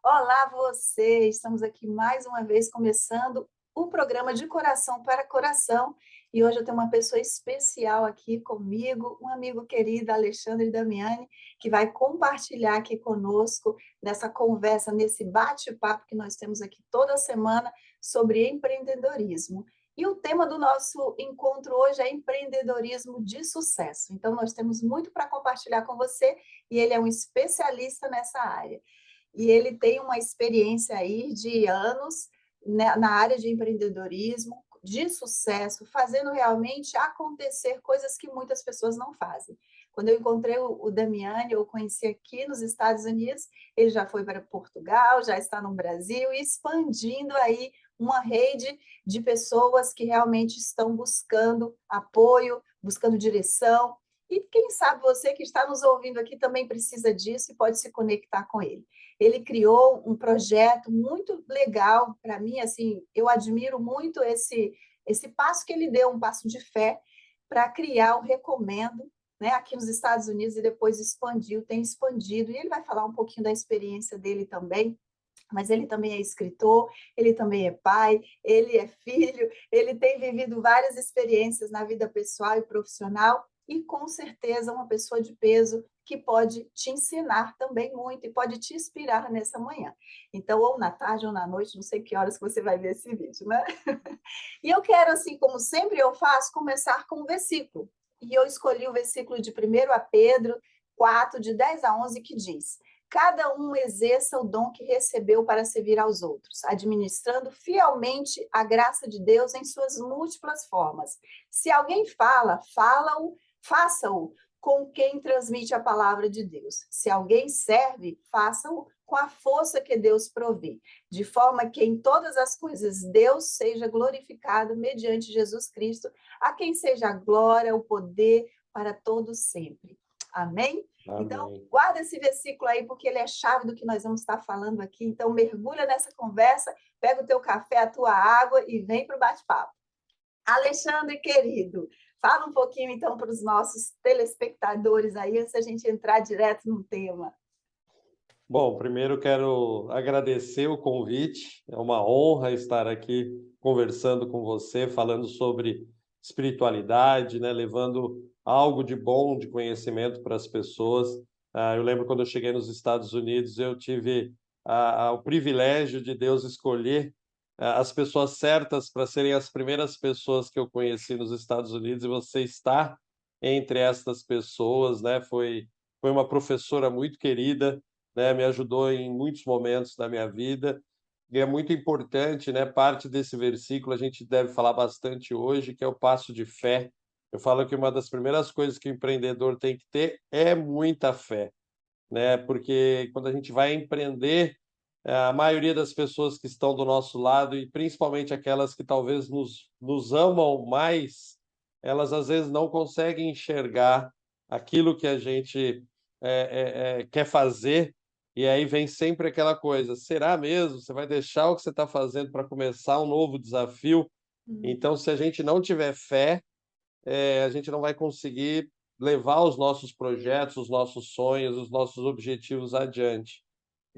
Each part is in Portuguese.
Olá, você! Estamos aqui mais uma vez começando o programa de Coração para Coração e hoje eu tenho uma pessoa especial aqui comigo, um amigo querido, Alexandre Damiani, que vai compartilhar aqui conosco nessa conversa, nesse bate-papo que nós temos aqui toda semana sobre empreendedorismo. E o tema do nosso encontro hoje é empreendedorismo de sucesso. Então, nós temos muito para compartilhar com você e ele é um especialista nessa área. E ele tem uma experiência aí de anos, né, na área de empreendedorismo, de sucesso, fazendo realmente acontecer coisas que muitas pessoas não fazem. Quando eu encontrei o Damiani, eu o conheci aqui nos Estados Unidos, ele já foi para Portugal, já está no Brasil, e expandindo aí uma rede de pessoas que realmente estão buscando apoio, buscando direção, e quem sabe você que está nos ouvindo aqui também precisa disso e pode se conectar com ele. Ele criou um projeto muito legal para mim, assim, eu admiro muito esse passo que ele deu, um passo de fé para criar o Recomendo, né, aqui nos Estados Unidos e depois expandiu, tem expandido, e ele vai falar um pouquinho da experiência dele também, mas ele também é escritor, ele também é pai, ele é filho, ele tem vivido várias experiências na vida pessoal e profissional, e com certeza uma pessoa de peso que pode te ensinar também muito e pode te inspirar nessa manhã. Então, ou na tarde ou na noite, não sei que horas que você vai ver esse vídeo, né? E eu quero, assim como sempre eu faço, começar com um versículo. E eu escolhi o versículo de 1 a Pedro 4, de 10 a 11, que diz: cada um exerça o dom que recebeu para servir aos outros, administrando fielmente a graça de Deus em suas múltiplas formas. Se alguém fala, fala-o, faça-o com quem transmite a palavra de Deus. Se alguém serve, faça-o com a força que Deus provê, de forma que em todas as coisas Deus seja glorificado mediante Jesus Cristo, a quem seja a glória, o poder para todos sempre. Amém? Então, Amém. guarda esse versículo aí, porque ele é chave do que nós vamos estar falando aqui. Então, mergulha nessa conversa, pega o teu café, a tua água e vem para o bate-papo. Alexandre, querido, fala um pouquinho, então, para os nossos telespectadores aí, antes da gente entrar direto no tema. Bom, primeiro quero agradecer o convite. É uma honra estar aqui conversando com você, falando sobre espiritualidade, né, levando algo de bom, de conhecimento para as pessoas. Eu lembro quando eu cheguei nos Estados Unidos, eu tive o privilégio de Deus escolher as pessoas certas para serem as primeiras pessoas que eu conheci nos Estados Unidos, e você está entre estas pessoas, né? Foi uma professora muito querida, né, me ajudou em muitos momentos da minha vida, e é muito importante, né, parte desse versículo a gente deve falar bastante hoje, que é o passo de fé. Eu falo que uma das primeiras coisas que o empreendedor tem que ter é muita fé, né, porque quando a gente vai empreender, a maioria das pessoas que estão do nosso lado, e principalmente aquelas que talvez nos amam mais, elas às vezes não conseguem enxergar aquilo que a gente quer fazer, e aí vem sempre aquela coisa: será mesmo? Você vai deixar o que você está fazendo para começar um novo desafio? Hum. Então, se a gente não tiver fé, a gente não vai conseguir levar os nossos projetos, os nossos sonhos, os nossos objetivos adiante.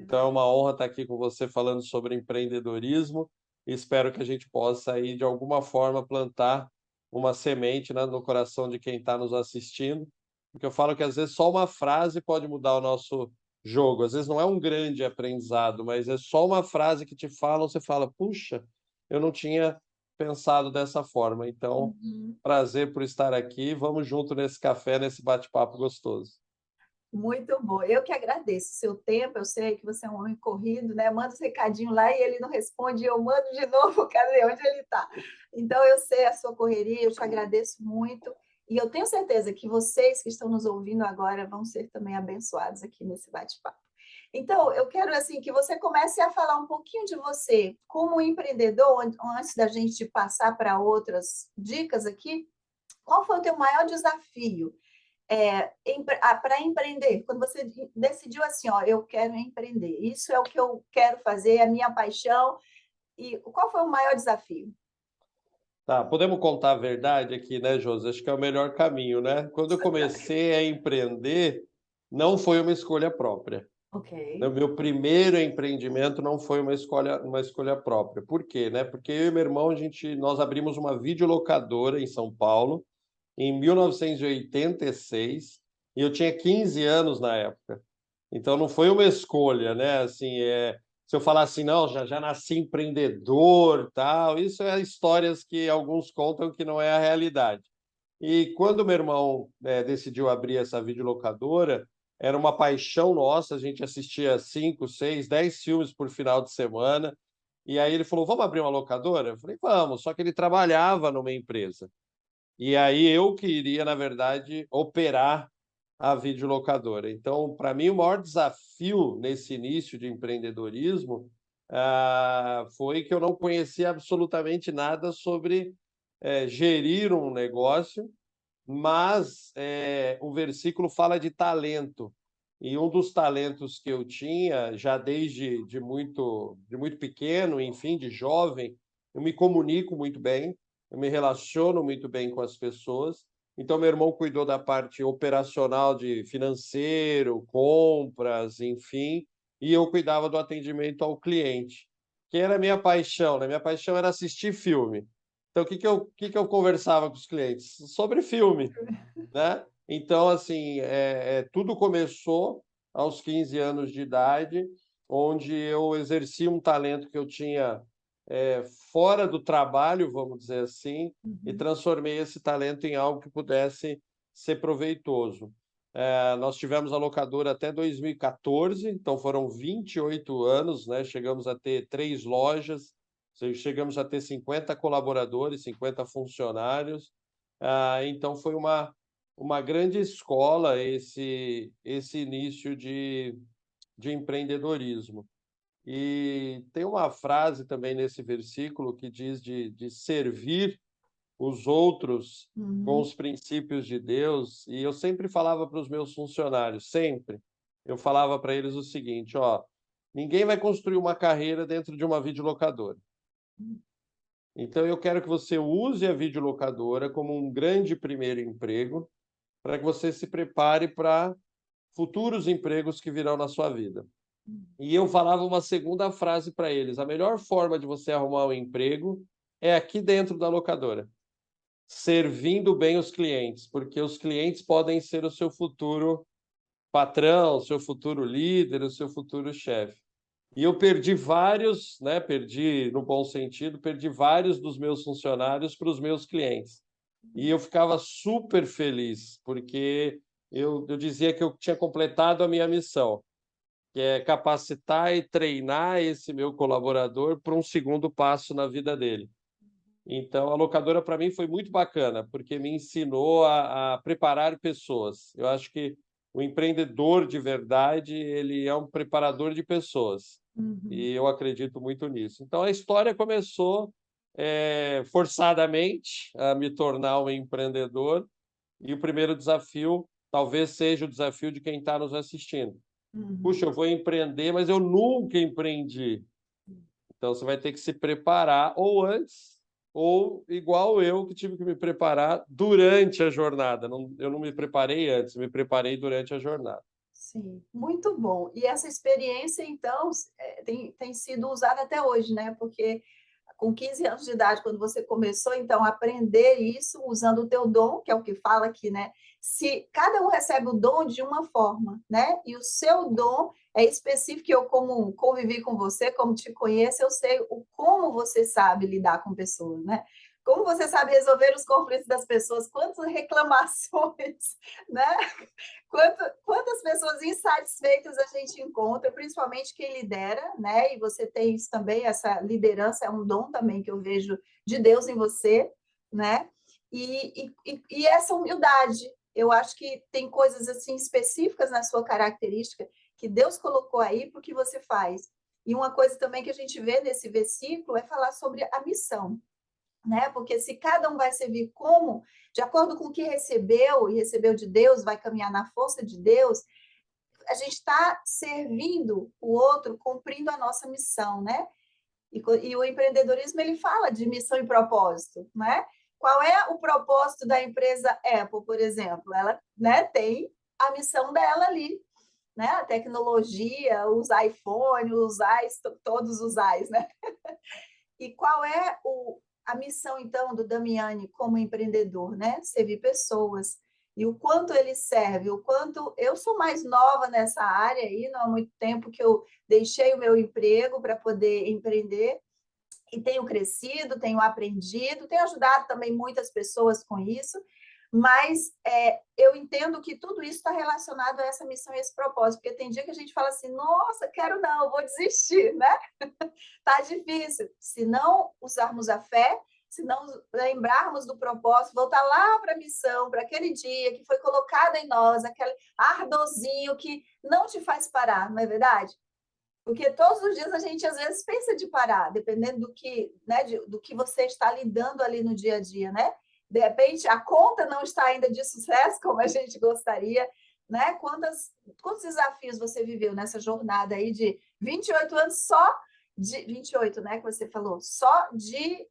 Então é uma honra estar aqui com você falando sobre empreendedorismo, e espero que a gente possa aí, de alguma forma, plantar uma semente, né, no coração de quem está nos assistindo, porque eu falo que às vezes só uma frase pode mudar o nosso jogo. Às vezes não é um grande aprendizado, mas é só uma frase que te falam, você fala: "Puxa, eu não tinha pensado dessa forma". Então, Uhum. prazer por estar aqui, vamos junto nesse café, nesse bate-papo gostoso. Muito bom. Eu que agradeço o seu tempo, eu sei que você é um homem corrido, né, manda os recadinho lá e ele não responde, eu mando de novo, cadê? Onde ele está? Então eu sei a sua correria, eu te agradeço muito, e eu tenho certeza que vocês que estão nos ouvindo agora vão ser também abençoados aqui nesse bate-papo. Então, eu quero, assim, que você comece a falar um pouquinho de você como empreendedor, antes da gente passar para outras dicas aqui, qual foi o teu maior desafio? Para empreender, quando você decidiu assim, ó, eu quero empreender, isso é o que eu quero fazer, é a minha paixão, e qual foi o maior desafio? Tá, podemos contar a verdade aqui, né, Josi? Acho que é o melhor caminho, né? Quando eu comecei a empreender, não foi uma escolha própria. Ok. O meu primeiro empreendimento não foi uma escolha própria. Por quê, né? Porque eu e meu irmão, nós abrimos uma videolocadora em São Paulo em 1986 e eu tinha 15 anos na época. Então não foi uma escolha, né? Assim, se eu falar assim, não, já nasci empreendedor, tal, isso é histórias que alguns contam que não é a realidade. E quando meu irmão decidiu abrir essa videolocadora, era uma paixão nossa, a gente assistia 5, 6, 10 filmes por final de semana. E aí ele falou: vamos abrir uma locadora? Eu falei: vamos, só que ele trabalhava numa empresa. E aí eu queria, na verdade, operar a videolocadora. Então, para mim, o maior desafio nesse início de empreendedorismo foi que eu não conhecia absolutamente nada sobre gerir um negócio, mas o versículo fala de talento. E um dos talentos que eu tinha, já desde de muito pequeno, enfim, de jovem, eu me comunico muito bem, eu me relaciono muito bem com as pessoas. Então, meu irmão cuidou da parte operacional de financeiro, compras, enfim, e eu cuidava do atendimento ao cliente, que era a minha paixão, né? Minha paixão era assistir filme. Então, o que que eu conversava com os clientes? Sobre filme, né? Então, assim, tudo começou aos 15 anos de idade, onde eu exerci um talento que eu tinha fora do trabalho, vamos dizer assim, e Uhum. transformei esse talento em algo que pudesse ser proveitoso. Nós tivemos a locadora até 2014, então foram 28 anos, né? Chegamos a ter 3 lojas, chegamos a ter 50 colaboradores, 50 funcionários. Então foi uma grande escola esse início de empreendedorismo. E tem uma frase também nesse versículo que diz de servir os outros com Uhum. os princípios de Deus. E eu sempre falava para os meus funcionários, sempre, eu falava para eles o seguinte, ó, ninguém vai construir uma carreira dentro de uma videolocadora. Então eu quero que você use a videolocadora como um grande primeiro emprego, para que você se prepare para futuros empregos que virão na sua vida. E eu falava uma segunda frase para eles: a melhor forma de você arrumar um emprego é aqui dentro da locadora, servindo bem os clientes, porque os clientes podem ser o seu futuro patrão, o seu futuro líder, o seu futuro chefe. E eu perdi vários, né? Perdi no bom sentido, perdi vários dos meus funcionários para os meus clientes. E eu ficava super feliz, porque eu dizia que eu tinha completado a minha missão, que é capacitar e treinar esse meu colaborador para um segundo passo na vida dele. Então, a locadora para mim foi muito bacana, porque me ensinou a preparar pessoas. Eu acho que o empreendedor de verdade, ele é um preparador de pessoas. Uhum. E eu acredito muito nisso. Então, a história começou forçadamente a me tornar um empreendedor. E o primeiro desafio talvez seja o desafio de quem está nos assistindo. Uhum. Puxa, eu vou empreender, mas eu nunca empreendi. Então, você vai ter que se preparar ou antes, ou igual eu, que tive que me preparar durante a jornada. Eu não me preparei antes, me preparei durante a jornada. Sim, muito bom. E essa experiência, então, tem sido usada até hoje, né? Porque com 15 anos de idade, quando você começou, então, a aprender isso usando o teu dom, que é o que fala aqui, né? Se cada um recebe o dom de uma forma, né? E o seu dom é específico, eu como convivi com você, como te conheço, eu sei o como você sabe lidar com pessoas, né? Como você sabe resolver os conflitos das pessoas, quantas reclamações, né? Quantas pessoas insatisfeitas a gente encontra, principalmente quem lidera, né? E você tem isso também, essa liderança é um dom também que eu vejo de Deus em você, né? E essa humildade, eu acho que tem coisas assim específicas na sua característica que Deus colocou aí para o que você faz. E uma coisa também que a gente vê nesse versículo é falar sobre a missão, né? Porque se cada um vai servir como, de acordo com o que recebeu e recebeu de Deus, vai caminhar na força de Deus, a gente está servindo o outro, cumprindo a nossa missão, né? E o empreendedorismo ele fala de missão e propósito, né? Qual é o propósito da empresa Apple, por exemplo? Ela, né, tem a missão dela ali, né? A tecnologia, os iPhones, os Ais, todos os Ais, né? E qual é a missão, então, do Damiani como empreendedor, né? Servir pessoas. E o quanto ele serve, o quanto... Eu sou mais nova nessa área aí, não há muito tempo que eu deixei o meu emprego para poder empreender, e tenho crescido, tenho aprendido, tenho ajudado também muitas pessoas com isso, mas eu entendo que tudo isso está relacionado a essa missão e esse propósito, porque tem dia que a gente fala assim, nossa, quero não, vou desistir, né? Tá difícil. Se não usarmos a fé, se não lembrarmos do propósito, voltar lá para a missão, para aquele dia que foi colocado em nós, aquele ardorzinho que não te faz parar, não é verdade? Porque todos os dias a gente, às vezes, pensa de parar, dependendo do que, né, do que você está lidando ali no dia a dia, né? De repente, a conta não está ainda de sucesso, como a gente gostaria, né? Quantos desafios você viveu nessa jornada aí de 28 anos só de 28, né, que você falou, só de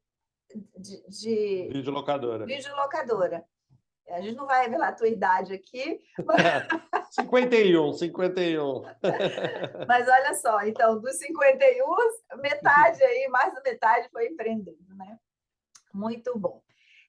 Videolocadora. videolocadora. A gente não vai revelar a tua idade aqui, mas... 51, 51. Mas olha só, então, dos 51, metade aí, mais da metade foi empreendendo, né? Muito bom.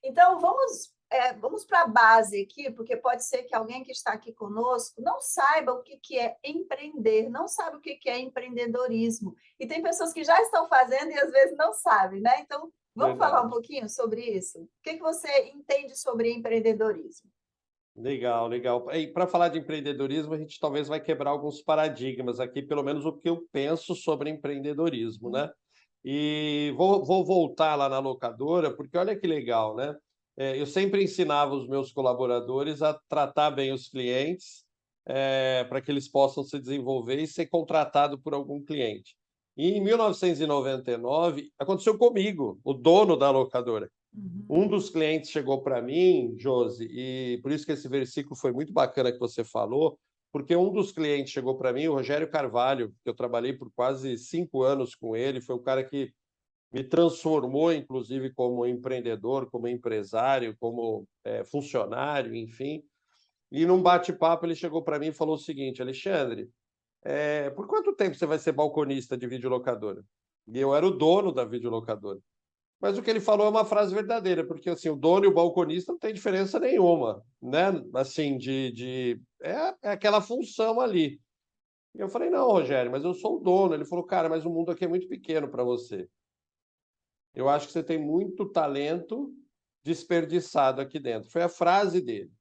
Então, vamos para a base aqui, porque pode ser que alguém que está aqui conosco não saiba o que é empreender, não sabe o que é empreendedorismo. E tem pessoas que já estão fazendo e às vezes não sabem, né? Então, vamos falar um pouquinho sobre isso? O que você entende sobre empreendedorismo? Legal, legal. E para falar de empreendedorismo, a gente talvez vai quebrar alguns paradigmas aqui, pelo menos o que eu penso sobre empreendedorismo, né? E vou voltar lá na locadora, porque olha que legal, né? Eu sempre ensinava os meus colaboradores a tratar bem os clientes, para que eles possam se desenvolver e ser contratado por algum cliente. E em 1999, aconteceu comigo, o dono da locadora. Um dos clientes chegou para mim, Josi, e por isso que esse versículo foi muito bacana que você falou, porque um dos clientes chegou para mim, o Rogério Carvalho, que eu trabalhei por quase 5 anos com ele, foi o cara que me transformou, inclusive, como empreendedor, como empresário, como funcionário, enfim. E num bate-papo ele chegou para mim e falou o seguinte, Alexandre, por quanto tempo você vai ser balconista de videolocadora? E eu era o dono da videolocadora. Mas o que ele falou é uma frase verdadeira, porque assim, o dono e o balconista não tem diferença nenhuma, né? Assim, é aquela função ali. E eu falei, não, Rogério, mas eu sou o dono. Ele falou, cara, mas o mundo aqui é muito pequeno para você. Eu acho que você tem muito talento desperdiçado aqui dentro. Foi a frase dele.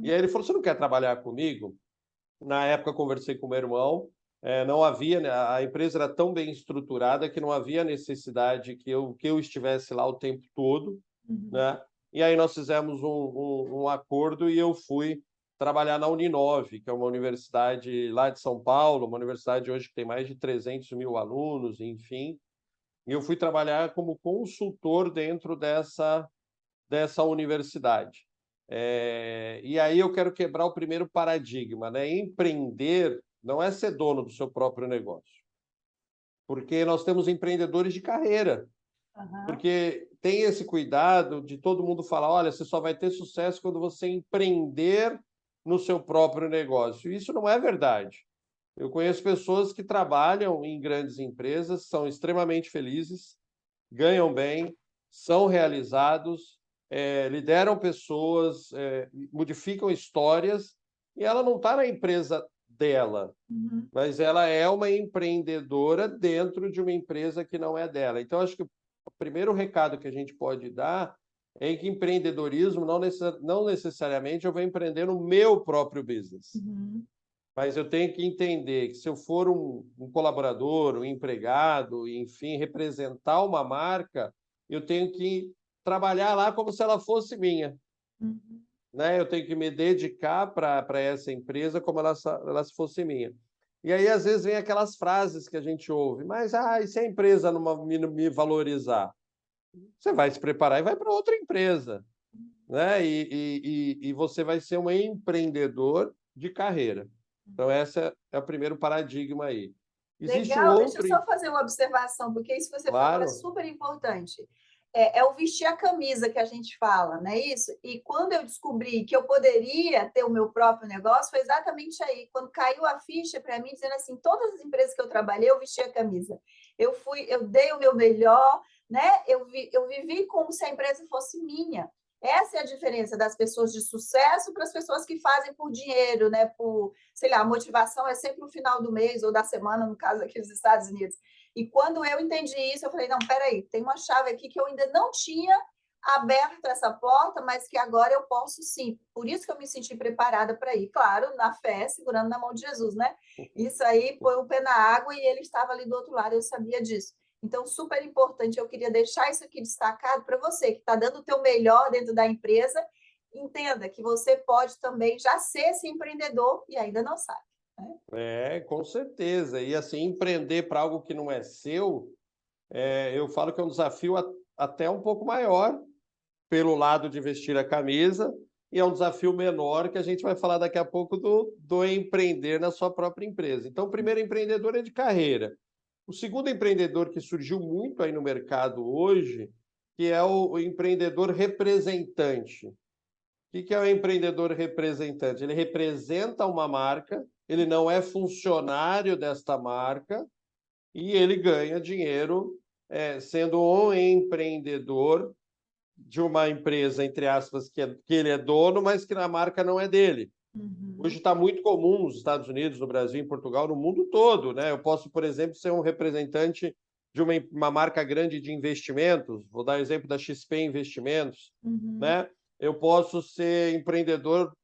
E aí ele falou, você não quer trabalhar comigo? Na época, eu conversei com o meu irmão, não havia, né, a empresa era tão bem estruturada que não havia necessidade que eu estivesse lá o tempo todo, né? E aí nós fizemos um acordo e eu fui trabalhar na Uninove, que é uma universidade lá de São Paulo, uma universidade hoje que tem mais de 300 mil alunos, enfim. E eu fui trabalhar como consultor dentro dessa universidade. E aí eu quero quebrar o primeiro paradigma, né? Empreender não é ser dono do seu próprio negócio, porque nós temos empreendedores de carreira, porque tem esse cuidado de todo mundo falar, olha, você só vai ter sucesso quando você empreender no seu próprio negócio. Isso não é verdade. Eu conheço pessoas que trabalham em grandes empresas, são extremamente felizes, ganham bem, são realizados, lideram pessoas, modificam histórias, e ela não está na empresa dela, mas ela é uma empreendedora dentro de uma empresa que não é dela. Então, acho que o primeiro recado que a gente pode dar é que empreendedorismo não necessariamente eu vou empreender no meu próprio business. Mas eu tenho que entender que se eu for um colaborador, um empregado, enfim, representar uma marca, eu tenho que trabalhar lá como se ela fosse minha. Né? Eu tenho que me dedicar para essa empresa como ela se fosse minha. E aí, às vezes, vem aquelas frases que a gente ouve, mas e se a empresa não me valorizar? Você vai se preparar e vai para outra empresa. Né? E você vai ser um empreendedor de carreira. Então, esse é o primeiro paradigma aí. Existe um Legal, deixa eu outro... só fazer uma observação, porque isso que você falou é Claro. super importante. é o vestir a camisa que a gente fala, não é isso? E quando eu descobri que eu poderia ter o meu próprio negócio, foi exatamente aí, quando caiu a ficha para mim, dizendo assim, todas as empresas que eu trabalhei, eu vesti a camisa. Eu dei o meu melhor, né? Eu vivi como se a empresa fosse minha. Essa é a diferença das pessoas de sucesso para as pessoas que fazem por dinheiro, né? Por, sei lá, a motivação é sempre no final do mês ou da semana, no caso aqui dos Estados Unidos. E quando eu entendi isso, eu falei, não, peraí, tem uma chave aqui que eu ainda não tinha aberto essa porta, mas que agora eu posso sim. Por isso que eu me senti preparada para ir. Claro, na fé, segurando na mão de Jesus, né? Isso aí, põe o pé na água e ele estava ali do outro lado, eu sabia disso. Então, super importante, eu queria deixar isso aqui destacado para você, que está dando o teu melhor dentro da empresa, entenda que você pode também já ser esse empreendedor e ainda não sabe. Né? Com certeza. E assim, empreender para algo que não é seu, eu falo que é um desafio até um pouco maior pelo lado de vestir a camisa, e é um desafio menor que a gente vai falar daqui a pouco do empreender na sua própria empresa. Então, o primeiro empreendedor é de carreira. O segundo empreendedor que surgiu muito aí no mercado hoje, que é o empreendedor representante. O que é o empreendedor representante? Ele representa uma marca, ele não é funcionário desta marca e ele ganha dinheiro sendo um empreendedor de uma empresa, entre aspas, que ele é dono, mas que a marca não é dele. Hoje Uhum. está muito comum nos Estados Unidos, no Brasil, em Portugal, no mundo todo, né? Eu posso, por exemplo, ser um representante de uma marca grande de investimentos, vou dar o exemplo da XP Investimentos, Uhum. né? Eu posso ser empreendedor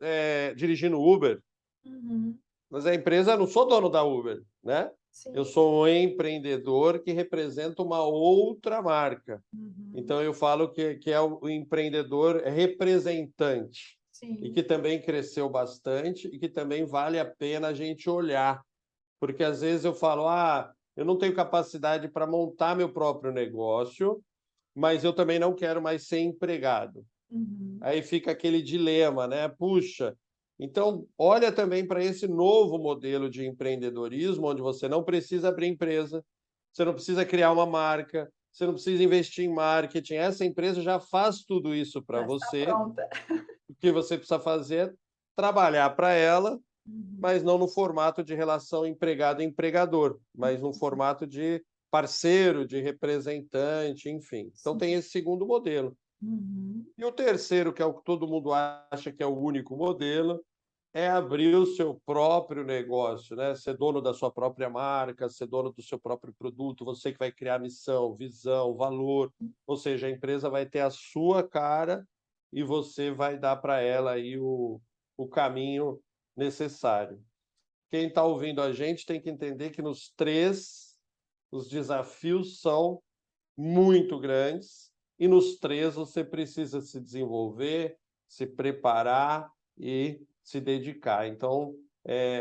dirigindo Uber, Uhum. mas a empresa, eu não sou dono da Uber, né? Eu Sim. sou um empreendedor que representa uma outra marca. Uhum. Então, eu falo que é o empreendedor representante e Sim. que também cresceu bastante e que também vale a pena a gente olhar. Porque, às vezes, eu falo, eu não tenho capacidade para montar meu próprio negócio, mas eu também não quero mais ser empregado. Uhum. Aí fica aquele dilema, né? Puxa, então olha também para esse novo modelo de empreendedorismo, onde você não precisa abrir empresa, você não precisa criar uma marca, você não precisa investir em marketing. Essa empresa já faz tudo isso para Já está você. pronta. O que você precisa fazer é trabalhar para ela, Uhum. mas não no formato de relação empregado-empregador, mas no formato de parceiro, de representante, enfim. Então Sim. tem esse segundo modelo. Uhum. E o terceiro, que é o que todo mundo acha que é o único modelo, é abrir o seu próprio negócio, né? Ser dono da sua própria marca, ser dono do seu próprio produto, você que vai criar missão, visão, valor, ou seja, a empresa vai ter a sua cara e você vai dar para ela aí o caminho necessário. Quem está ouvindo a gente tem que entender que nos três os desafios são muito grandes, e nos três você precisa se desenvolver, se preparar e se dedicar. Então,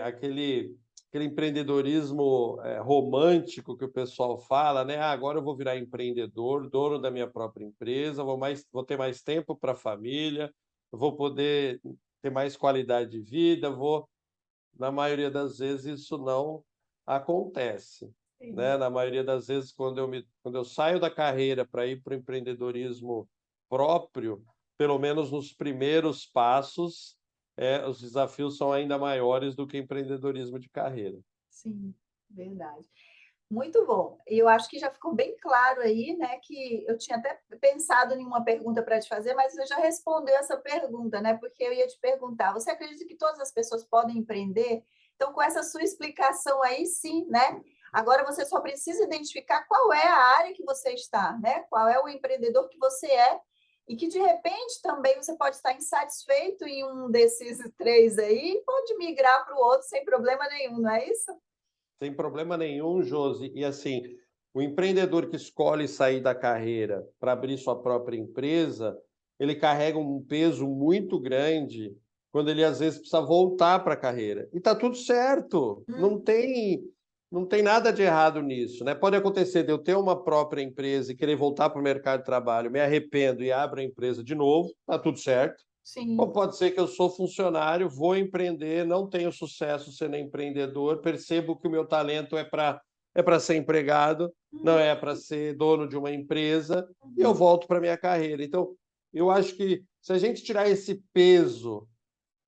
aquele empreendedorismo romântico que o pessoal fala, né? Agora eu vou virar empreendedor, dono da minha própria empresa, vou ter mais tempo para a família, vou poder ter mais qualidade de vida, na maioria das vezes isso não acontece, Sim. né? Na maioria das vezes, quando eu saio da carreira para ir para o empreendedorismo próprio, pelo menos nos primeiros passos, os desafios são ainda maiores do que empreendedorismo de carreira. Sim, verdade. Muito bom. E eu acho que já ficou bem claro aí, né, que eu tinha até pensado em uma pergunta para te fazer, mas você já respondeu essa pergunta, né? Porque eu ia te perguntar, você acredita que todas as pessoas podem empreender? Então, com essa sua explicação aí, sim, né? Agora você só precisa identificar qual é a área que você está, né? Qual é o empreendedor que você é e que de repente também você pode estar insatisfeito em um desses três aí e pode migrar para o outro sem problema nenhum, não é isso? Sem problema nenhum, Josi. E assim, o empreendedor que escolhe sair da carreira para abrir sua própria empresa, ele carrega um peso muito grande quando ele às vezes precisa voltar para a carreira. E está tudo certo. Não tem nada de errado nisso, né? Pode acontecer de eu ter uma própria empresa e querer voltar para o mercado de trabalho, me arrependo e abro a empresa de novo, está tudo certo. Ou Sim. pode ser que eu sou funcionário, vou empreender, não tenho sucesso sendo empreendedor, percebo que o meu talento é é para ser empregado, não Uhum, é para ser dono de uma empresa, e eu uhum. volto para a minha carreira. Então, eu acho que se a gente tirar esse peso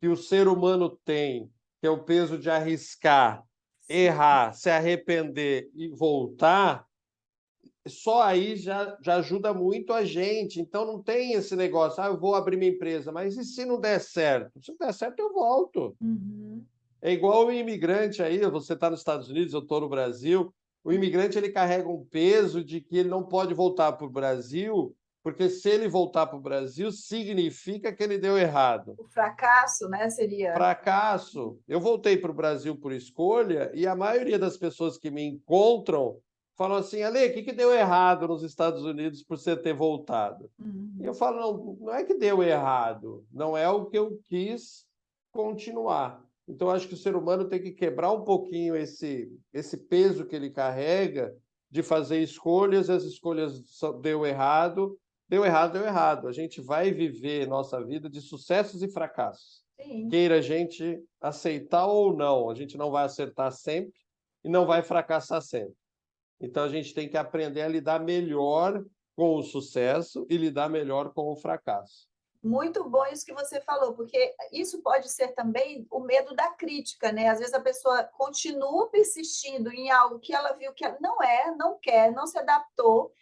que o ser humano tem, que é o peso de arriscar, Sim. errar, se arrepender e voltar, só aí já ajuda muito a gente. Então não tem esse negócio, eu vou abrir minha empresa, mas e se não der certo? Se não der certo, eu volto. Uhum. É igual o imigrante aí, você está nos Estados Unidos, eu estou no Brasil. O imigrante ele carrega um peso de que ele não pode voltar para o Brasil, porque se ele voltar para o Brasil, significa que ele deu errado. O fracasso, né, seria. Fracasso. Eu voltei para o Brasil por escolha e a maioria das pessoas que me encontram falam assim: Ale, o que que deu errado nos Estados Unidos por você ter voltado? E eu Uhum. falo: não, não é que deu errado, não é o que eu quis continuar. Então, acho que o ser humano tem que quebrar um pouquinho esse peso que ele carrega de fazer escolhas, as escolhas deu errado, deu errado, deu errado. A gente vai viver nossa vida de sucessos e fracassos. Sim. Queira a gente aceitar ou não, a gente não vai acertar sempre e não vai fracassar sempre. Então, a gente tem que aprender a lidar melhor com o sucesso e lidar melhor com o fracasso. Muito bom isso que você falou, porque isso pode ser também o medo da crítica, né? Às vezes a pessoa continua persistindo em algo que ela viu que não é, não quer, não se adaptou.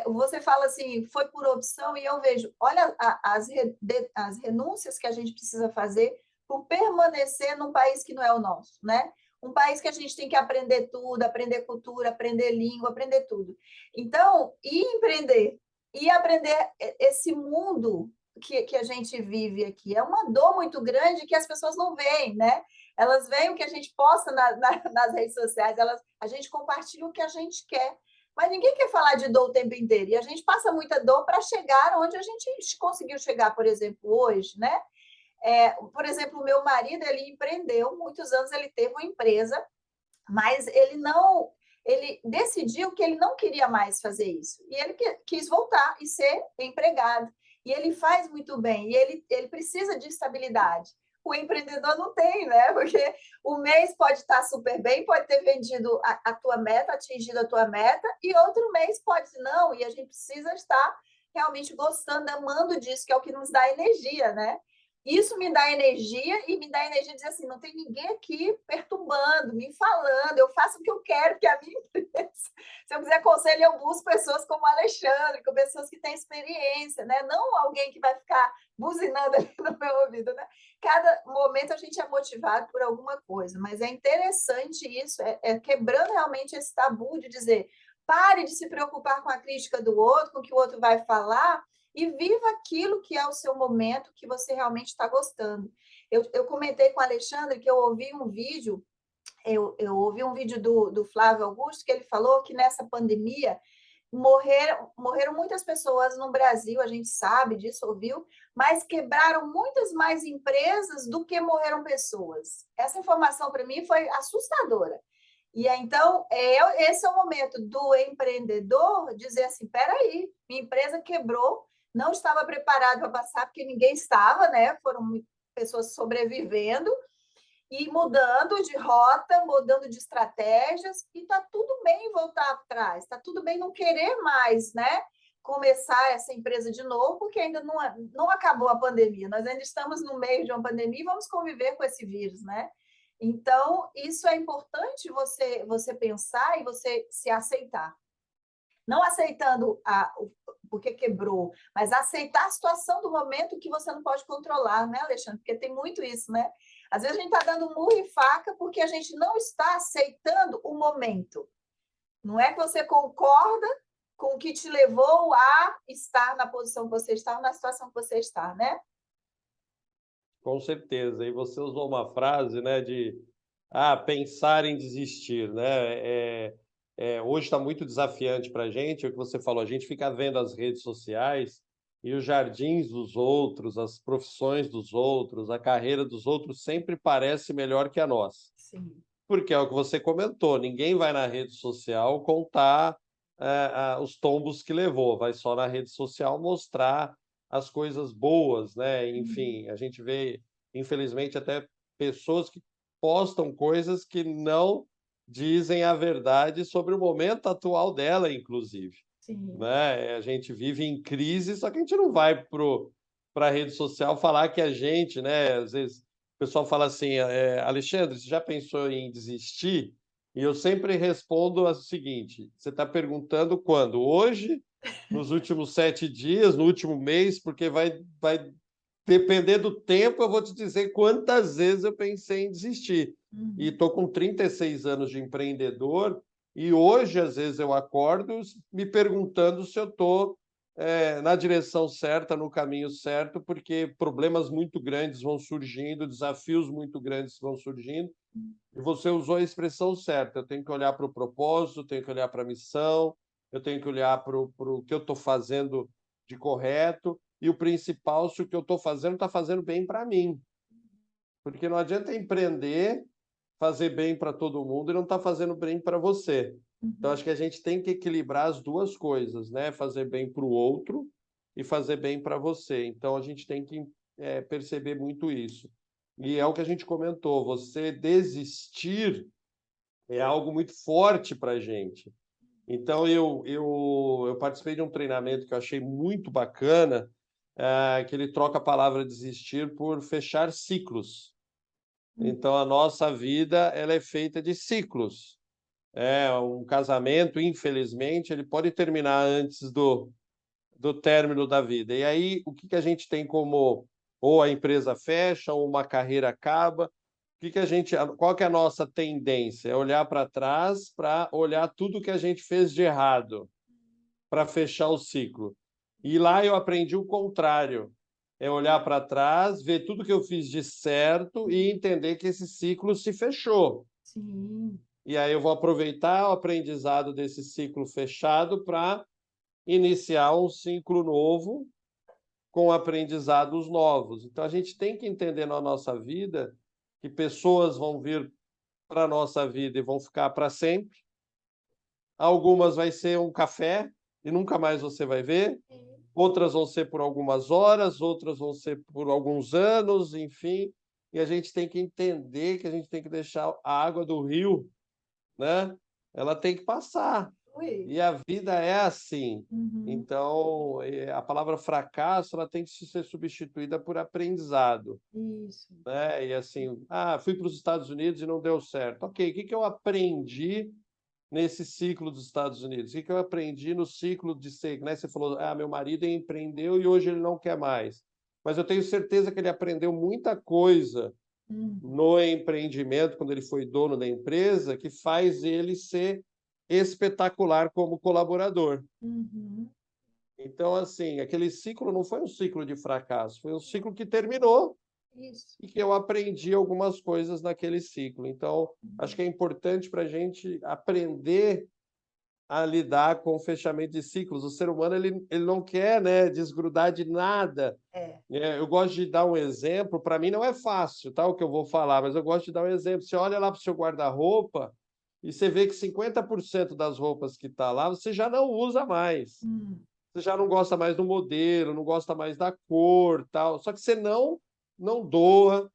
Você fala assim, foi por opção, e eu vejo, olha as renúncias que a gente precisa fazer por permanecer num país que não é o nosso, né? Um país que a gente tem que aprender tudo, aprender cultura, aprender língua, aprender tudo. Então, e empreender, e aprender esse mundo que a gente vive aqui. É uma dor muito grande que as pessoas não veem, né? Elas veem o que a gente posta nas redes sociais, a gente compartilha o que a gente quer. Mas ninguém quer falar de dor o tempo inteiro. E a gente passa muita dor para chegar onde a gente conseguiu chegar, por exemplo, hoje, né? Por exemplo, o meu marido, ele empreendeu, muitos anos ele teve uma empresa, mas ele decidiu que ele não queria mais fazer isso. E ele quis voltar e ser empregado. E ele faz muito bem, e ele precisa de estabilidade. O empreendedor não tem, né? Porque o mês pode estar super bem, pode ter vendido a tua meta, atingido a tua meta, e outro mês pode não, e a gente precisa estar realmente gostando, amando disso, que é o que nos dá energia, né? Isso me dá energia e me dá energia de dizer assim, não tem ninguém aqui perturbando, me falando, eu faço o que eu quero, que é a minha empresa. Se eu quiser conselho, eu busco pessoas como o Alexandre, com pessoas que têm experiência, né? Não alguém que vai ficar buzinando ali no meu ouvido, né? Cada momento a gente é motivado por alguma coisa, mas é interessante isso, quebrando realmente esse tabu de dizer, pare de se preocupar com a crítica do outro, com o que o outro vai falar, e viva aquilo que é o seu momento, que você realmente está gostando. Eu comentei com o Alexandre que eu ouvi um vídeo, eu ouvi um vídeo do Flávio Augusto, que ele falou que nessa pandemia morreram muitas pessoas no Brasil, a gente sabe disso, ouviu, mas quebraram muitas mais empresas do que morreram pessoas. Essa informação para mim foi assustadora. E então, esse é o momento do empreendedor dizer assim: peraí, minha empresa quebrou, não estava preparado para passar, porque ninguém estava, né? Foram pessoas sobrevivendo e mudando de rota, mudando de estratégias, e está tudo bem voltar atrás, está tudo bem não querer mais, né? Começar essa empresa de novo, porque ainda não acabou a pandemia, nós ainda estamos no meio de uma pandemia e vamos conviver com esse vírus, né? Então, isso é importante você pensar e você se aceitar. Não aceitando porque quebrou, mas aceitar a situação do momento que você não pode controlar, né, Alexandre? Porque tem muito isso, né? Às vezes a gente está dando murro e faca porque a gente não está aceitando o momento. Não é que você concorda com o que te levou a estar na posição que você está, ou na situação que você está, né? Com certeza. E você usou uma frase, né, de pensar em desistir, né? Hoje está muito desafiante para a gente, é o que você falou, a gente fica vendo as redes sociais e os jardins dos outros, as profissões dos outros, a carreira dos outros sempre parece melhor que a nossa. Sim. Porque é o que você comentou, ninguém vai na rede social contar os tombos que levou, vai só na rede social mostrar as coisas boas, né? Uhum. Enfim, a gente vê, infelizmente, até pessoas que postam coisas que não dizem a verdade sobre o momento atual dela, inclusive. Sim. Né? A gente vive em crise, só que a gente não vai para a rede social falar que a gente, né? Às vezes o pessoal fala assim, Alexandre, você já pensou em desistir? E eu sempre respondo o seguinte: você está perguntando quando? Hoje, nos últimos 7 dias, no último mês, porque vai depender do tempo, eu vou te dizer quantas vezes eu pensei em desistir. E Uhum. estou com 36 anos de empreendedor, e hoje, às vezes, eu acordo me perguntando se eu estou na direção certa, no caminho certo, porque problemas muito grandes vão surgindo, desafios muito grandes vão surgindo, e você usou a expressão certa. Eu tenho que olhar para o propósito, eu tenho que olhar para a missão, eu tenho que olhar para o que eu estou fazendo de correto, e o principal, se o que eu estou fazendo está fazendo bem para mim. Porque não adianta empreender, fazer bem para todo mundo e não está fazendo bem para você. Então, Uhum. acho que a gente tem que equilibrar as duas coisas, né? Fazer bem para o outro e fazer bem para você. Então, a gente tem que perceber muito isso. E é o que a gente comentou, você desistir é algo muito forte para a gente. Então, eu participei de um treinamento que eu achei muito bacana, que ele troca a palavra desistir por fechar ciclos. Uhum. Então, a nossa vida ela é feita de ciclos. Um casamento, infelizmente, ele pode terminar antes do término da vida. E aí, o que que a gente tem como ou a empresa fecha, ou uma carreira acaba. Qual que é a nossa tendência? É olhar para trás para olhar tudo que a gente fez de errado, para fechar o ciclo. E lá eu aprendi o contrário. É olhar para trás, ver tudo que eu fiz de certo e entender que esse ciclo se fechou. Sim. E aí eu vou aproveitar o aprendizado desse ciclo fechado para iniciar um ciclo novo com aprendizados novos. Então a gente tem que entender na nossa vida que pessoas vão vir para a nossa vida e vão ficar para sempre. Algumas vai ser um café e nunca mais você vai ver. Sim. Outras vão ser por algumas horas, outras vão ser por alguns anos, enfim. E a gente tem que entender que a gente tem que deixar a água do rio, né? Ela tem que passar. Ui. E a vida é assim. Uhum. Então, a palavra fracasso ela tem que ser substituída por aprendizado, Isso. né? E assim, fui para os Estados Unidos e não deu certo. Ok, o que que eu aprendi nesse ciclo dos Estados Unidos? O que que eu aprendi no ciclo de ser, né? Você falou, meu marido empreendeu e hoje ele não quer mais. Mas eu tenho certeza que ele aprendeu muita coisa Uhum. no empreendimento, quando ele foi dono da empresa, que faz ele ser espetacular como colaborador. Uhum. Então, assim, aquele ciclo não foi um ciclo de fracasso, foi um ciclo que terminou Isso. e que eu aprendi algumas coisas naquele ciclo. Então, acho que é importante para a gente aprender a lidar com o fechamento de ciclos. O ser humano ele não quer, né, desgrudar de nada. É. Eu gosto de dar um exemplo, para mim não é fácil, tá, o que eu vou falar, mas eu gosto de dar um exemplo. Você olha lá para o seu guarda-roupa e você vê que 50% das roupas que está lá você já não usa mais. Hum. Você já não gosta mais do modelo, não gosta mais da cor, tal. Só que você não doa,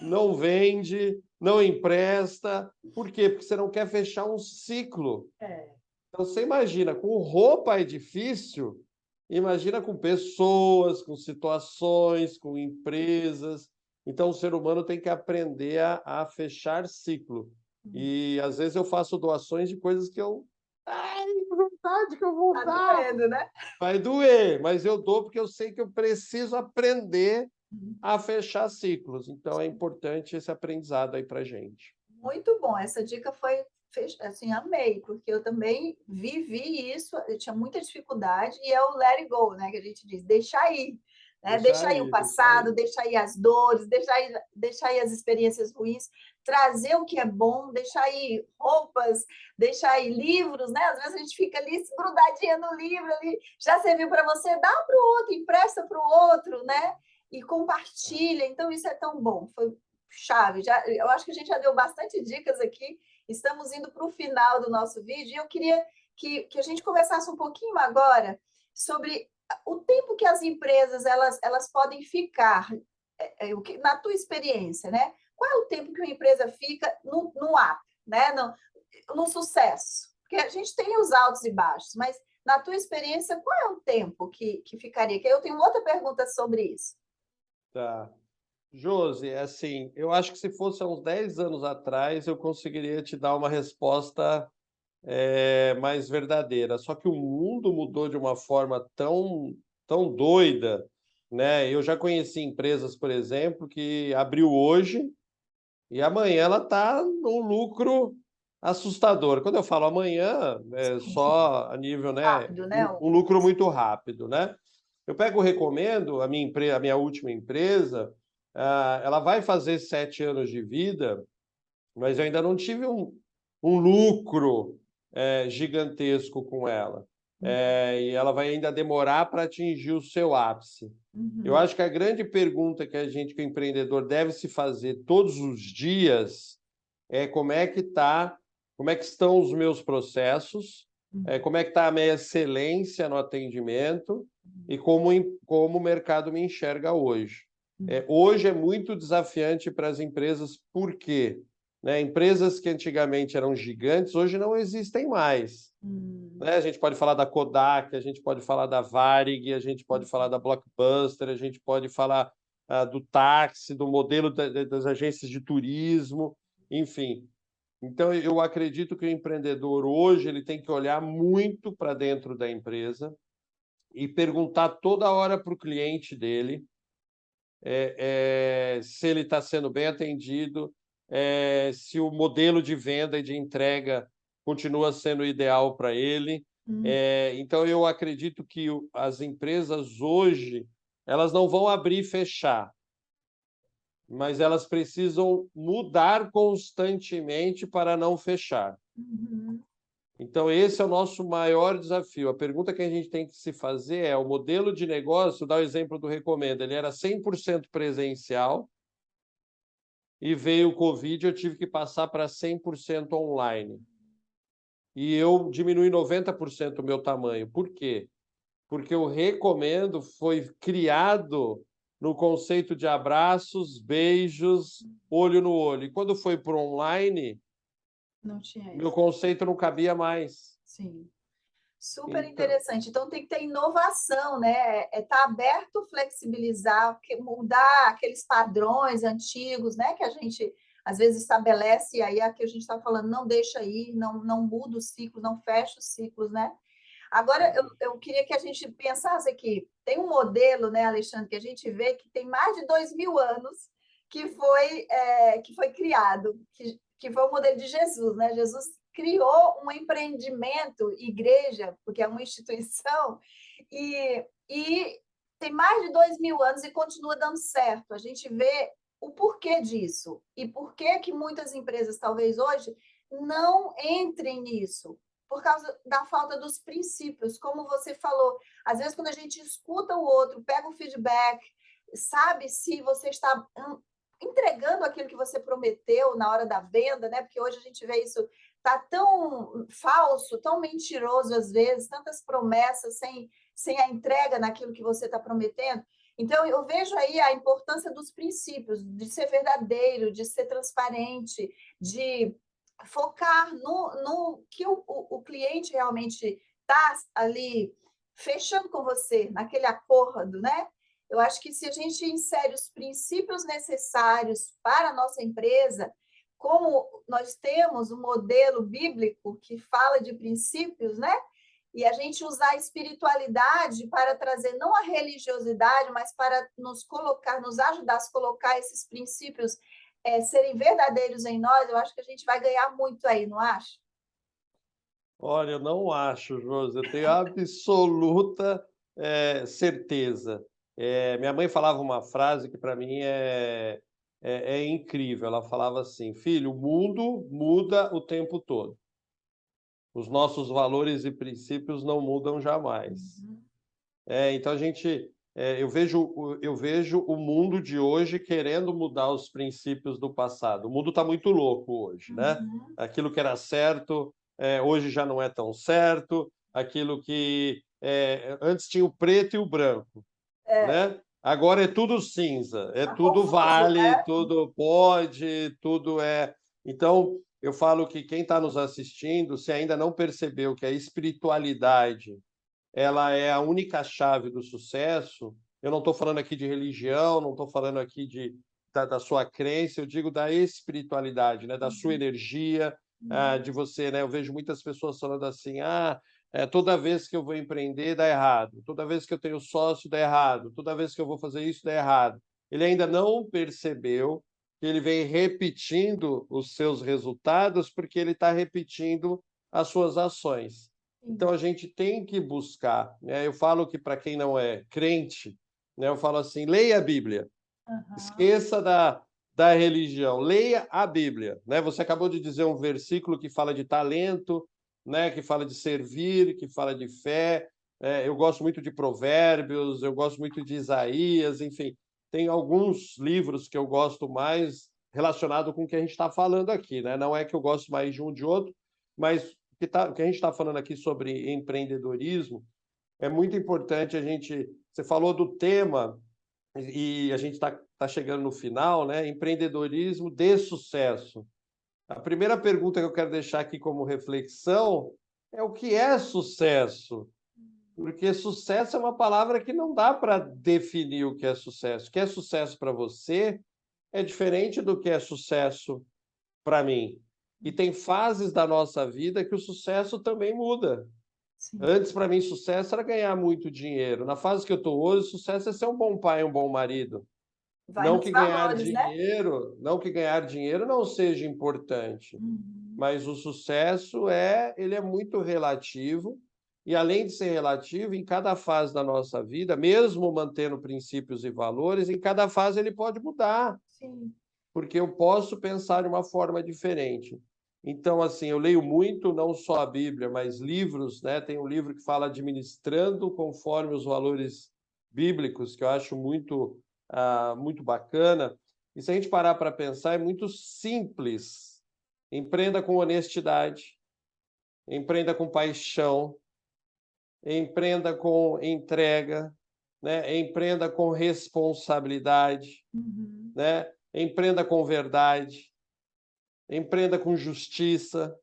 não vende, não empresta. Por quê? Porque você não quer fechar um ciclo. É. Então, você imagina, com roupa é difícil, imagina com pessoas, com situações, com empresas. Então, o ser humano tem que aprender a fechar ciclo. Hum. E, às vezes, eu faço doações de coisas que eu... Ai, vontade que eu vou Tá dar! doendo, né? Vai doer, mas eu dou porque eu sei que eu preciso aprender Uhum. a fechar ciclos. Então, é importante esse aprendizado aí para gente. Muito bom. Essa dica foi, assim, amei, porque eu também vivi isso, eu tinha muita dificuldade, e é o let it go, né, que a gente diz, deixar ir, né? Deixar Deixar ir o aí, deixar passado, aí. deixar ir as dores, deixar ir as experiências ruins, trazer o que é bom, deixar ir roupas, deixar ir livros, né? Às vezes a gente fica ali grudadinha no livro, ali, já serviu para você, dá para o outro, empresta para o outro, né? E compartilha. Então, isso é tão bom. Foi chave. Eu acho que a gente já deu bastante dicas aqui. Estamos indo para o final do nosso vídeo e eu queria que a gente conversasse um pouquinho agora sobre o tempo que as empresas elas podem ficar, na tua experiência, né? Qual é o tempo que uma empresa fica no app, né? no sucesso? Porque a gente tem os altos e baixos, mas na tua experiência, qual é o tempo que ficaria? Que eu tenho outra pergunta sobre isso. Tá. Josi, assim, eu acho que se fosse há uns 10 anos atrás, eu conseguiria te dar uma resposta mais verdadeira. Só que o mundo mudou de uma forma tão doida, né? Eu já conheci empresas, por exemplo, que abriu hoje e amanhã ela está num lucro assustador. Quando eu falo amanhã, é Sim, só a nível, né, rápido, né? um lucro muito rápido, né? Eu pego, recomendo a minha última empresa, ela vai fazer 7 anos de vida, mas eu ainda não tive um lucro gigantesco com ela. E ela vai ainda demorar para atingir o seu ápice. Eu Uhum, acho que a grande pergunta que o empreendedor deve se fazer todos os dias é como é que estão os meus processos, como é que está a minha excelência no atendimento e como o mercado me enxerga hoje. Hoje é muito desafiante para as empresas, por quê? Né? Empresas que antigamente eram gigantes, hoje não existem mais. Né? A gente pode falar da Kodak, a gente pode falar da Varig, a gente pode falar da Blockbuster, a gente pode falar do táxi, do modelo das agências de turismo, enfim. Então, eu acredito que o empreendedor hoje ele tem que olhar muito para dentro da empresa e perguntar toda hora para o cliente dele se ele está sendo bem atendido, se o modelo de venda e de entrega continua sendo ideal para ele. uhum, Então, eu acredito que as empresas hoje elas não vão abrir e fechar, mas elas precisam mudar constantemente para não fechar. uhum, Então, esse é o nosso maior desafio. A pergunta que a gente tem que se fazer é: o modelo de negócio, dá o exemplo do Recomenda, ele era 100% presencial e veio o Covid, eu tive que passar para 100% online. E eu diminui 90% o meu tamanho. Por quê? Porque o Recomendo foi criado no conceito de abraços, beijos, olho no olho. E quando foi para o online, não tinha meu isso. conceito não cabia mais. Sim. Super Então, interessante. Então tem que ter inovação, né? Tá aberto, flexibilizar, mudar aqueles padrões antigos, né? Que a gente às vezes estabelece, e aí aqui a gente está falando, não deixa ir, não muda os ciclos, não fecha os ciclos, né? Agora, eu queria que a gente pensasse aqui, tem um modelo, né, Alexandre, que a gente vê que tem mais de 2000 anos que foi criado, que foi o modelo de Jesus, né? Jesus criou um empreendimento, igreja, porque é uma instituição, e tem mais de 2000 anos e continua dando certo. A gente vê o porquê disso e por que muitas empresas, talvez hoje, não entrem nisso, por causa da falta dos princípios, como você falou. Às vezes, quando a gente escuta o outro, pega o feedback, sabe se você está entregando aquilo que você prometeu na hora da venda, né? Porque hoje a gente vê isso, tá tão falso, tão mentiroso às vezes, tantas promessas sem a entrega naquilo que você está prometendo. Então, eu vejo aí a importância dos princípios, de ser verdadeiro, de ser transparente, de focar no que o cliente realmente está ali fechando com você, naquele acordo, né? Eu acho que se a gente insere os princípios necessários para a nossa empresa, como nós temos um modelo bíblico que fala de princípios, né? E a gente usar a espiritualidade para trazer não a religiosidade, mas para nos colocar, nos ajudar a colocar esses princípios serem verdadeiros em nós, eu acho que a gente vai ganhar muito aí, não acha? olha, eu não acho, Josi, eu tenho absoluta certeza. Minha mãe falava uma frase que para mim é incrível. Ela falava assim: filho, o mundo muda o tempo todo. Os nossos valores e princípios não mudam jamais. Uhum, Então eu vejo o mundo de hoje querendo mudar os princípios do passado. O mundo está muito louco hoje, né? uhum, Aquilo que era certo, hoje já não é tão certo. Aquilo que antes tinha o preto e o branco, é, né? Agora é tudo cinza, é tá tudo confuso, vale, né? tudo pode, tudo é. Então, eu falo que quem está nos assistindo, se ainda não percebeu que a espiritualidade ela é a única chave do sucesso, eu não estou falando aqui de religião, não estou falando aqui da sua crença, eu digo da espiritualidade, né? Da sua energia, de você, né? Eu vejo muitas pessoas falando assim, toda vez que eu vou empreender dá errado, toda vez que eu tenho sócio dá errado, toda vez que eu vou fazer isso dá errado. Ele ainda não percebeu que ele vem repetindo os seus resultados porque ele está repetindo as suas ações. Então, a gente tem que buscar, né? Eu falo que para quem não é crente, né, eu falo assim, leia a Bíblia, esqueça da religião, leia a Bíblia, né? Você acabou de dizer um versículo que fala de talento, né? Que fala de servir, que fala de fé. Eu gosto muito de Provérbios, eu gosto muito de Isaías, enfim, tem alguns livros que eu gosto mais relacionado com o que a gente está falando aqui, né? Não é que eu gosto mais de um de outro, mas que a gente está falando aqui sobre empreendedorismo, é muito importante a gente. Você falou do tema, e a gente está chegando no final, né? Empreendedorismo de sucesso. A primeira pergunta que eu quero deixar aqui como reflexão é o que é sucesso? Porque sucesso é uma palavra que não dá para definir o que é sucesso. O que é sucesso para você é diferente do que é sucesso para mim. E tem fases da nossa vida que o sucesso também muda. Sim. Antes, para mim, sucesso era ganhar muito dinheiro. Na fase que eu estou hoje, sucesso é ser um bom pai, um bom marido. Vai Não nos que ganhar valores, né? dinheiro, não que ganhar dinheiro não seja importante, mas o sucesso ele é muito relativo. E além de ser relativo, em cada fase da nossa vida, mesmo mantendo princípios e valores, em cada fase ele pode mudar. Sim. Porque eu posso pensar de uma forma diferente. Então, assim, eu leio muito, não só a Bíblia, mas livros, né? Tem um livro que fala administrando conforme os valores bíblicos, que eu acho muito bacana. E se a gente parar para pensar, é muito simples. Empreenda com honestidade, empreenda com paixão, empreenda com entrega, né? Empreenda com responsabilidade, né? Empreenda com verdade, empreenda com justiça.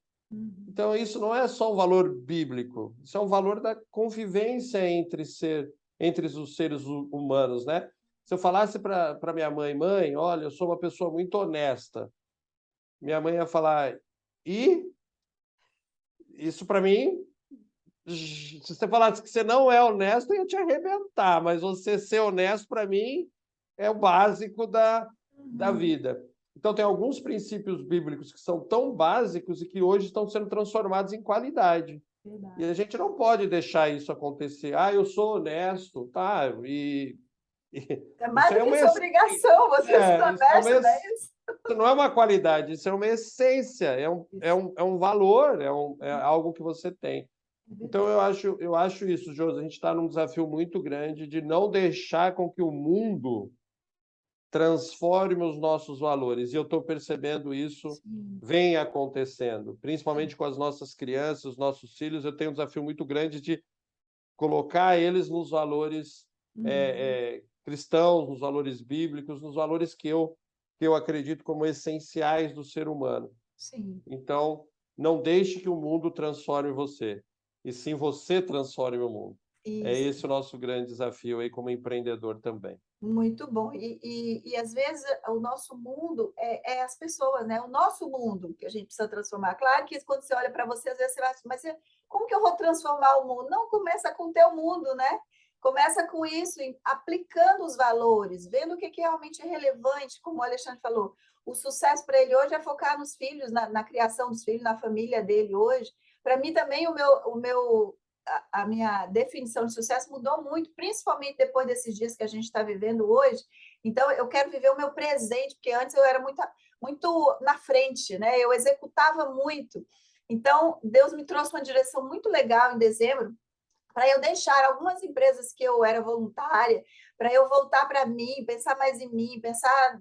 Então, isso não é só um valor bíblico, isso é um valor da convivência entre os seres humanos, né? Se eu falasse para minha mãe, olha, eu sou uma pessoa muito honesta, minha mãe ia falar, e isso para mim, se você falasse que você não é honesto, eu ia te arrebentar, mas você ser honesto para mim é o básico da vida. Então, tem alguns princípios bíblicos que são tão básicos e que hoje estão sendo transformados em qualidade. Verdade. E a gente não pode deixar isso acontecer. Eu sou honesto, tá? É mais Isso do é que uma sua essência. obrigação, você ser Isso é honesto, não é isso? isso não é uma qualidade, isso é uma essência, Isso. é um valor, é algo que você tem. É Então, verdade. eu acho isso, Josi. A gente está num desafio muito grande de não deixar com que o mundo transforme os nossos valores. E eu estou percebendo isso Sim. vem acontecendo, principalmente com as nossas crianças, os nossos filhos. Eu tenho um desafio muito grande de colocar eles nos valores cristãos, nos valores bíblicos, nos valores que eu acredito como essenciais do ser humano. Sim. Então, não deixe que o mundo transforme você, e sim você transforme o mundo. É Isso. esse o nosso grande desafio aí como empreendedor também. Muito bom. E às vezes o nosso mundo é as pessoas, né? O nosso mundo que a gente precisa transformar. Claro que quando você olha para você, às vezes você vai assim, mas como que eu vou transformar o mundo? Não, começa com o teu mundo, né? Começa com isso, aplicando os valores, vendo o que realmente é relevante, como o Alexandre falou. O sucesso para ele hoje é focar nos filhos, na criação dos filhos, na família dele hoje. Para mim também, a minha definição de sucesso mudou muito, principalmente depois desses dias que a gente está vivendo hoje. Então, eu quero viver o meu presente, porque antes eu era muito na frente, né? Eu executava muito. Então, Deus me trouxe uma direção muito legal em dezembro, para eu deixar algumas empresas que eu era voluntária, para eu voltar para mim, pensar mais em mim, pensar.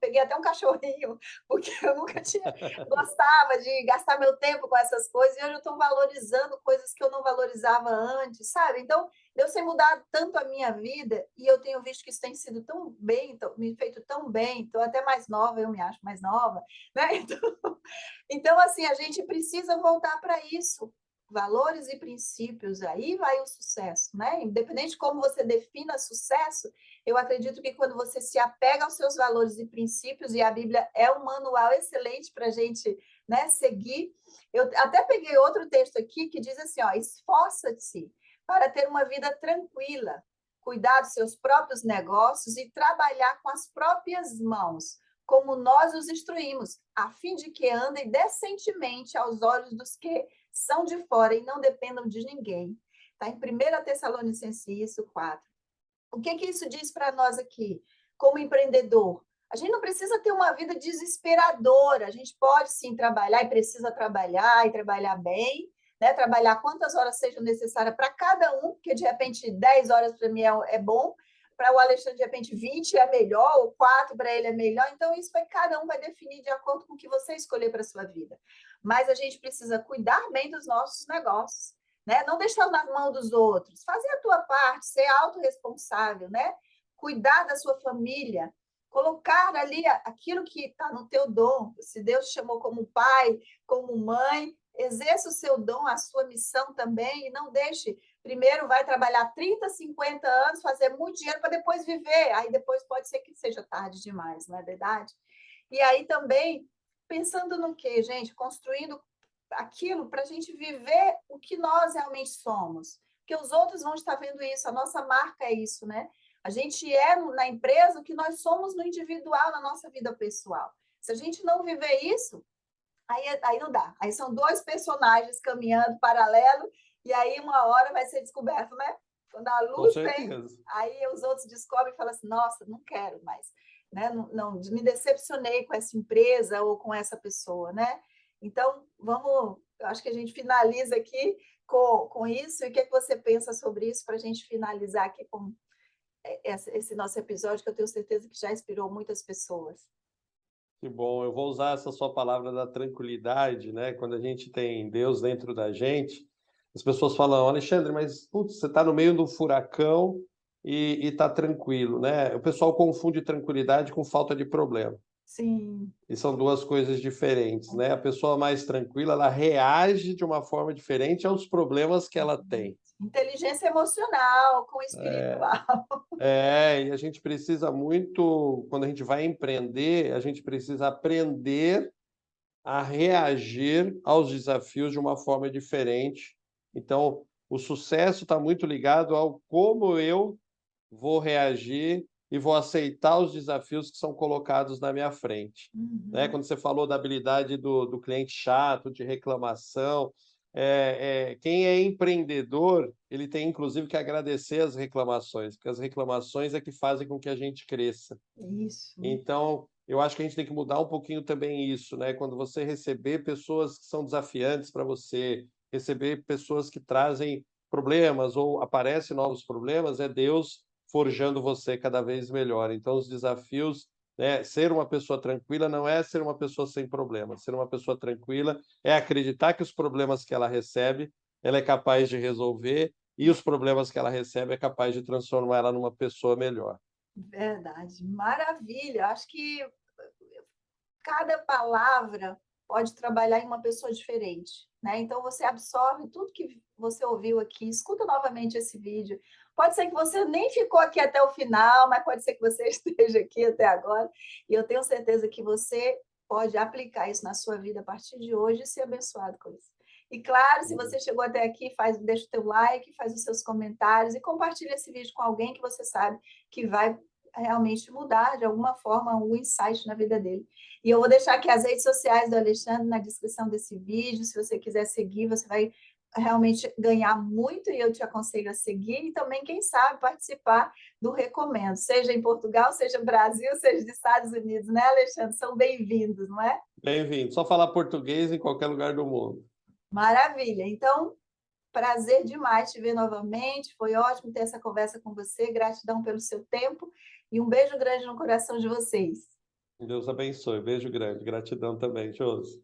Peguei até um cachorrinho, porque eu nunca tinha gostava de gastar meu tempo com essas coisas, e hoje eu estou valorizando coisas que eu não valorizava antes, sabe? Então, Deus tem mudado tanto a minha vida, e eu tenho visto que isso tem sido tão bem, me feito tão bem, estou até mais nova, eu me acho mais nova, né? Então assim, a gente precisa voltar para isso, valores e princípios, aí vai o sucesso, né? Independente de como você defina sucesso, eu acredito que quando você se apega aos seus valores e princípios, e a Bíblia é um manual excelente para a gente, né, seguir. Eu até peguei outro texto aqui que diz assim, ó, esforça-te para ter uma vida tranquila, cuidar dos seus próprios negócios e trabalhar com as próprias mãos, como nós os instruímos, a fim de que andem decentemente aos olhos dos que são de fora e não dependam de ninguém. Está em 1 Tessalonicenses 4. O que isso diz para nós aqui, como empreendedor? A gente não precisa ter uma vida desesperadora, a gente pode sim trabalhar e trabalhar bem, né? Trabalhar quantas horas sejam necessárias para cada um, porque de repente 10 horas para mim é bom, para o Alexandre de repente 20 é melhor, ou 4 para ele é melhor, então isso cada um vai definir de acordo com o que você escolher para a sua vida. Mas a gente precisa cuidar bem dos nossos negócios, né? Não deixar na mão dos outros, fazer a tua parte, ser autorresponsável, né? Cuidar da sua família, colocar ali aquilo que está no teu dom. Se Deus te chamou como pai, como mãe, exerça o seu dom, a sua missão também, e não deixe. Primeiro vai trabalhar 30, 50 anos, fazer muito dinheiro para depois viver. Aí depois pode ser que seja tarde demais, não é verdade? E aí também, pensando no quê, gente? Construindo aquilo para a gente viver o que nós realmente somos. Porque os outros vão estar vendo isso, a nossa marca é isso, né? A gente é na empresa o que nós somos no individual, na nossa vida pessoal. Se a gente não viver isso, aí não dá. Aí são dois personagens caminhando paralelo, e aí uma hora vai ser descoberto, né? Quando a Com luz vem, certeza. aí os outros descobrem e falam assim, nossa, não quero mais. Né? Não, me decepcionei com essa empresa ou com essa pessoa, né? Então, eu acho que a gente finaliza aqui com isso, e o que você pensa sobre isso para a gente finalizar aqui com esse nosso episódio, que eu tenho certeza que já inspirou muitas pessoas. Que bom, eu vou usar essa sua palavra da tranquilidade, né? Quando a gente tem Deus dentro da gente, as pessoas falam, Alexandre, mas putz, você está no meio do furacão e está tranquilo, né? O pessoal confunde tranquilidade com falta de problema. Sim. E são duas coisas diferentes, né? A pessoa mais tranquila, ela reage de uma forma diferente aos problemas que ela tem. Inteligência emocional com espiritual. E a gente precisa muito, quando a gente vai empreender, a gente precisa aprender a reagir aos desafios de uma forma diferente. Então, o sucesso está muito ligado ao como eu vou reagir e vou aceitar os desafios que são colocados na minha frente. Né? Quando você falou da habilidade do cliente chato, de reclamação, quem é empreendedor, ele tem inclusive que agradecer as reclamações, porque as reclamações é que fazem com que a gente cresça. Isso. Então, eu acho que a gente tem que mudar um pouquinho também isso, né? Quando você receber pessoas que são desafiantes para você, receber pessoas que trazem problemas ou aparecem novos problemas, é Deus forjando você cada vez melhor. Então, os desafios, né? Ser uma pessoa tranquila não é ser uma pessoa sem problemas. Ser uma pessoa tranquila é acreditar que os problemas que ela recebe, ela é capaz de resolver, e os problemas que ela recebe é capaz de transformar ela numa pessoa melhor. Verdade, maravilha. Acho que cada palavra pode trabalhar em uma pessoa diferente, né? Então você absorve tudo que você ouviu aqui, escuta novamente esse vídeo. Pode ser que você nem ficou aqui até o final, mas pode ser que você esteja aqui até agora, e eu tenho certeza que você pode aplicar isso na sua vida a partir de hoje e ser abençoado com isso. E claro, se você chegou até aqui, deixa o teu like, faz os seus comentários e compartilha esse vídeo com alguém que você sabe que vai realmente mudar de alguma forma o insight na vida dele. E eu vou deixar aqui as redes sociais do Alexandre na descrição desse vídeo. Se você quiser seguir, você vai realmente ganhar muito, e eu te aconselho a seguir. E também, quem sabe, participar do Recomendo, seja em Portugal, seja no Brasil, seja nos Estados Unidos, né, Alexandre? São bem-vindos, não é? Bem-vindo. Só falar português em qualquer lugar do mundo. Maravilha. Então, prazer demais te ver novamente. Foi ótimo ter essa conversa com você. Gratidão pelo seu tempo e um beijo grande no coração de vocês. Deus abençoe. Beijo grande. Gratidão também, Josi.